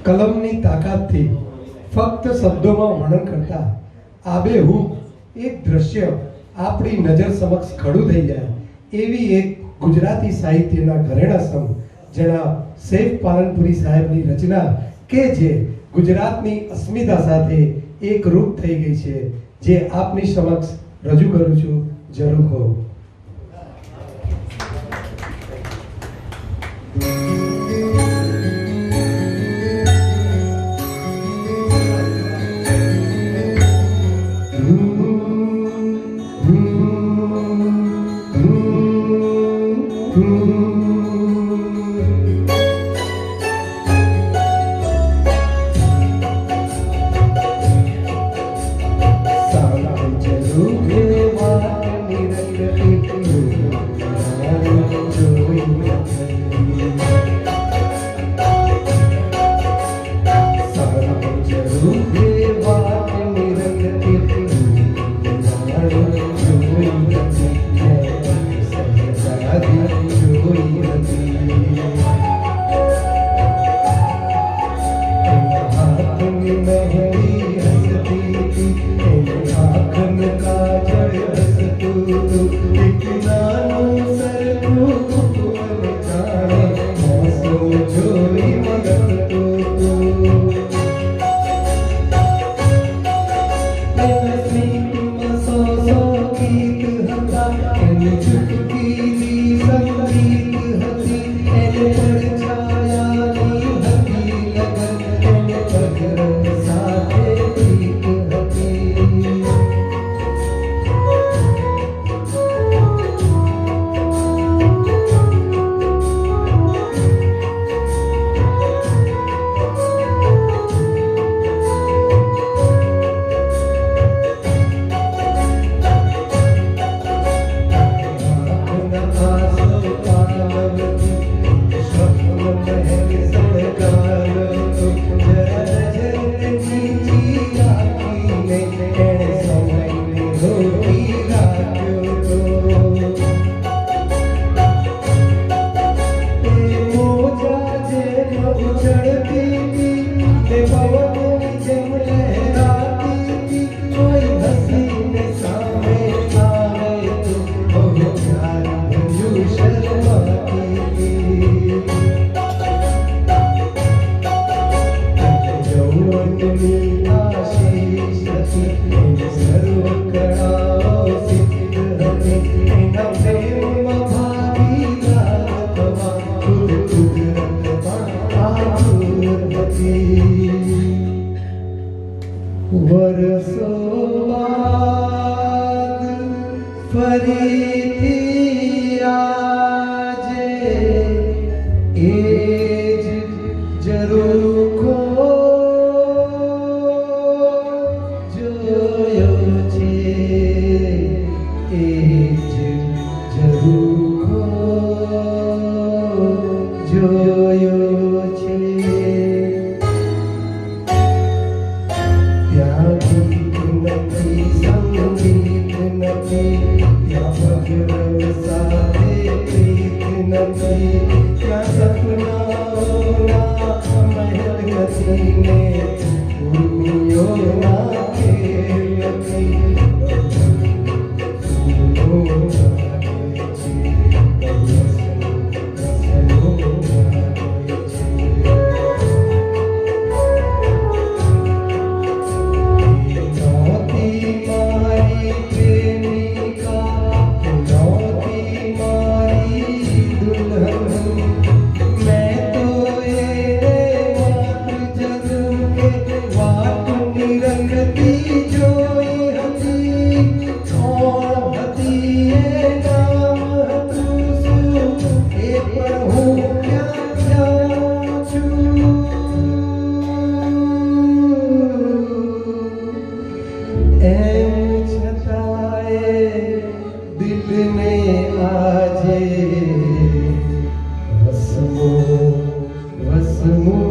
કલમની તાકાતથી ફક્ત શબ્દોમાં વર્ણન કરતા આબેહૂબ એક દ્રશ્ય આપણી નજર સમક્ષ ખડું થઈ જાય એવી એક ગુજરાતી સાહિત્યના ઘરેણાસમ જનાબ સૈફ પાલનપુરી સાહેબની રચના કે જે ગુજરાતની અસ્મિતા સાથે એકરૂપ થઈ ગઈ છે, જે આપની સમક્ષ રજૂ કરું છું. ઝરૂખો. વરસો બાદ ફરીથી આજે એ જ ઝરૂખો જોયો છે, એ જ ઝરૂખો જોયો છે. આજે વસમો